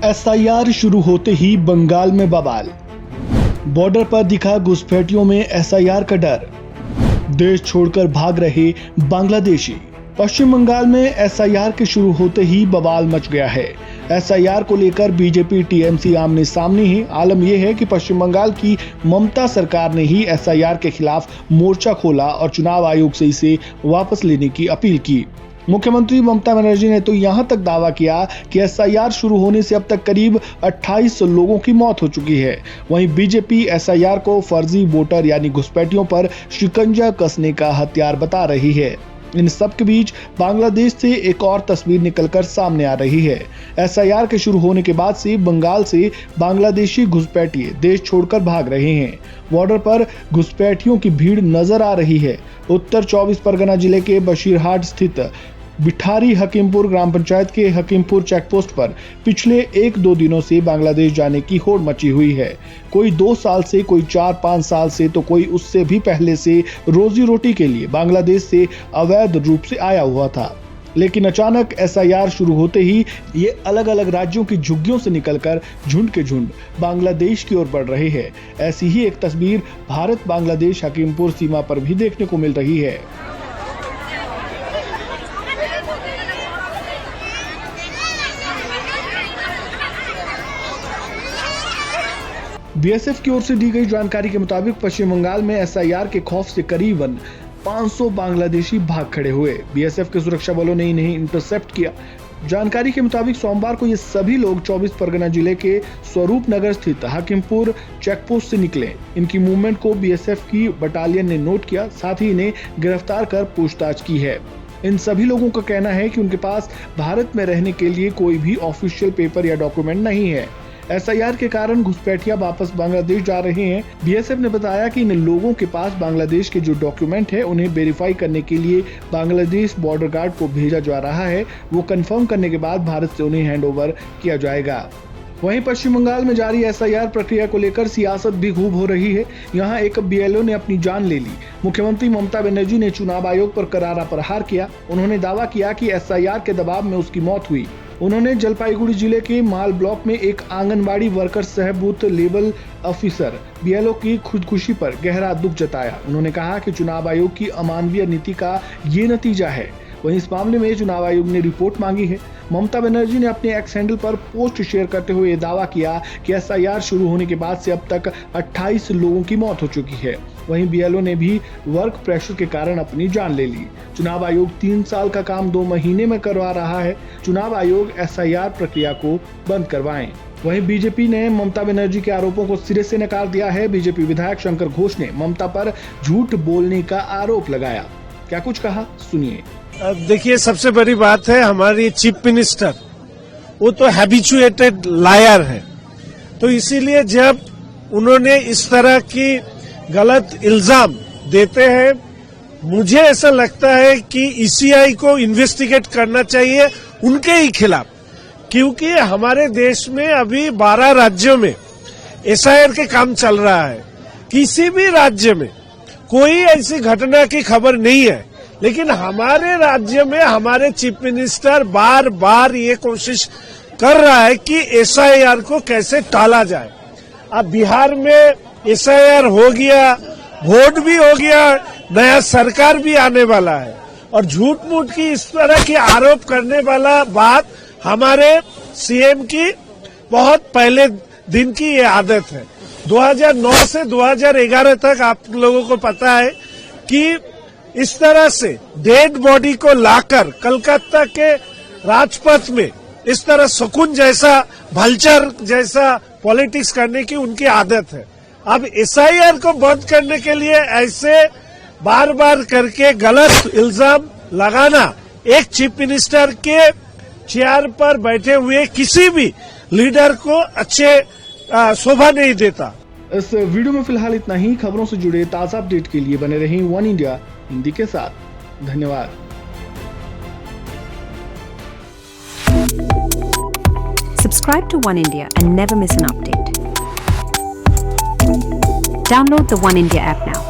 SIR शुरू होते ही बंगाल में बवाल। बॉर्डर पर दिखा घुसपैठियों में एसआईआर का डर। देश छोड़कर भाग रहे बांग्लादेशी। पश्चिम बंगाल में एसआईआर के शुरू होते ही बवाल मच गया है। एसआईआर को लेकर बीजेपी टीएमसी आमने सामने है। आलम यह है कि पश्चिम बंगाल की ममता सरकार ने ही एसआईआर के खिलाफ मोर्चा खोला और चुनाव आयोग से इसे वापस लेने की अपील की। मुख्यमंत्री ममता बनर्जी ने तो यहां तक दावा किया कि एसआईआर शुरू होने से अब तक करीब 28 लोगों की मौत हो चुकी है। वहीं बीजेपी एसआईआर को फर्जी वोटर यानी घुसपैठियों पर शिकंजा कसने का हथियार बता रही है। इन सब के बीच बांग्लादेश से एक और तस्वीर निकलकर सामने आ रही है। एसआईआर के शुरू होने के बाद से बंगाल से बांग्लादेशी घुसपैठिए देश छोड़कर भाग रहे हैं। बॉर्डर पर घुसपैठियों की भीड़ नजर आ रही है। उत्तर 24 परगना जिले के बशीरहाट स्थित बिठारी हकीमपुर ग्राम पंचायत के हकीमपुर चेकपोस्ट पर पिछले 1-2 दिनों से बांग्लादेश जाने की होड़ मची हुई है। कोई 2 साल से, कोई 4-5 साल से, तो कोई उससे भी पहले से रोजी रोटी के लिए बांग्लादेश से अवैध रूप से आया हुआ था। लेकिन अचानक एसआईआर शुरू होते ही ये अलग अलग राज्यों की झुग्गियों से निकलकर झुंड के झुंड बांग्लादेश की ओर बढ़ रहे हैं। ऐसी ही एक तस्वीर भारत बांग्लादेश हकीमपुर सीमा पर भी देखने को मिल रही है। बीएसएफ की ओर से दी गई जानकारी के मुताबिक पश्चिम बंगाल में एसआईआर के खौफ से करीबन 500 बांग्लादेशी भाग खड़े हुए। बीएसएफ के सुरक्षा बलों ने इन्हें इंटरसेप्ट किया। जानकारी के मुताबिक सोमवार को ये सभी लोग 24 परगना जिले के स्वरूप नगर स्थित हकीमपुर चेकपोस्ट से निकले। इनकी मूवमेंट को बीएसएफ की बटालियन ने नोट किया, साथ ही इन्हें गिरफ्तार कर पूछताछ की है। इन सभी लोगों का कहना है कि उनके पास भारत में रहने के लिए कोई भी ऑफिशियल पेपर या डॉक्यूमेंट नहीं है। एसआईआर के कारण घुसपैठिया वापस बांग्लादेश जा रहे हैं। बीएसएफ ने बताया कि इन लोगों के पास बांग्लादेश के जो डॉक्यूमेंट है उन्हें वेरीफाई करने के लिए बांग्लादेश बॉर्डर गार्ड को भेजा जा रहा है। वो कंफर्म करने के बाद भारत से उन्हें हैंडओवर किया जाएगा। वहीं पश्चिम बंगाल में जारी एसआईआर प्रक्रिया को लेकर सियासत भी खूब हो रही है। यहाँ एक बीएलओ ने अपनी जान ले ली। मुख्यमंत्री ममता बनर्जी ने चुनाव आयोग पर करारा प्रहार किया। उन्होंने दावा किया कि एसआईआर के दबाव में उसकी मौत हुई। उन्होंने जलपाईगुड़ी जिले के माल ब्लॉक में एक आंगनबाड़ी वर्कर सह बूथ लेवल ऑफिसर बीएलओ की खुदकुशी पर गहरा दुख जताया। उन्होंने कहा कि चुनाव आयोग की अमानवीय नीति का ये नतीजा है। वहीं इस मामले में चुनाव आयोग ने रिपोर्ट मांगी है। ममता बनर्जी ने अपने एक्स हैंडल पर पोस्ट शेयर करते हुए दावा किया कि एसआईआर शुरू होने के बाद से अब तक 28 लोगों की मौत हो चुकी है। वहीं बीएलओ ने भी वर्क प्रेशर के कारण अपनी जान ले ली। चुनाव आयोग 3 साल का काम 2 महीने में करवा रहा है। चुनाव आयोग एसआईआर प्रक्रिया को बंद करवाएं। वहीं बीजेपी ने ममता बनर्जी के आरोपों को सिरे से नकार दिया है। बीजेपी विधायक शंकर घोष ने ममता पर झूठ बोलने का आरोप लगाया। क्या कुछ कहा, सुनिए। देखिए, सबसे बड़ी बात है हमारी चीफ मिनिस्टर, वो तो हैबिचुएटेड लायर है। तो इसीलिए जब उन्होंने इस तरह की गलत इल्जाम देते हैं, मुझे ऐसा लगता है कि ईसीआई को इन्वेस्टिगेट करना चाहिए उनके ही खिलाफ, क्योंकि हमारे देश में अभी 12 राज्यों में एसआईआर के काम चल रहा है। किसी भी राज्य में कोई ऐसी घटना की खबर नहीं है, लेकिन हमारे राज्य में हमारे चीफ मिनिस्टर बार बार ये कोशिश कर रहा है कि एसआईआर को कैसे टाला जाए। अब बिहार में एसआईआर हो गया, वोट भी हो गया, नया सरकार भी आने वाला है, और झूठ मूठ की इस तरह की आरोप करने वाला बात हमारे सीएम की बहुत पहले दिन की ये आदत है। 2009 से 2011 तक आप लोगों को पता है कि इस तरह से डेड बॉडी को लाकर कलकत्ता के राजपथ में इस तरह सुकून जैसा, भल्चर जैसा पॉलिटिक्स करने की उनकी आदत है। अब एसआईआर को बंद करने के लिए ऐसे बार बार करके गलत इल्जाम लगाना एक चीफ मिनिस्टर के चेयर पर बैठे हुए किसी भी लीडर को अच्छे शोभा नहीं देता। इस वीडियो में फिलहाल इतना ही। खबरों से जुड़े ताजा अपडेट के लिए बने रहें वन इंडिया हिंदी के साथ। धन्यवाद। Subscribe to One India and never miss an update. Download the One India app now.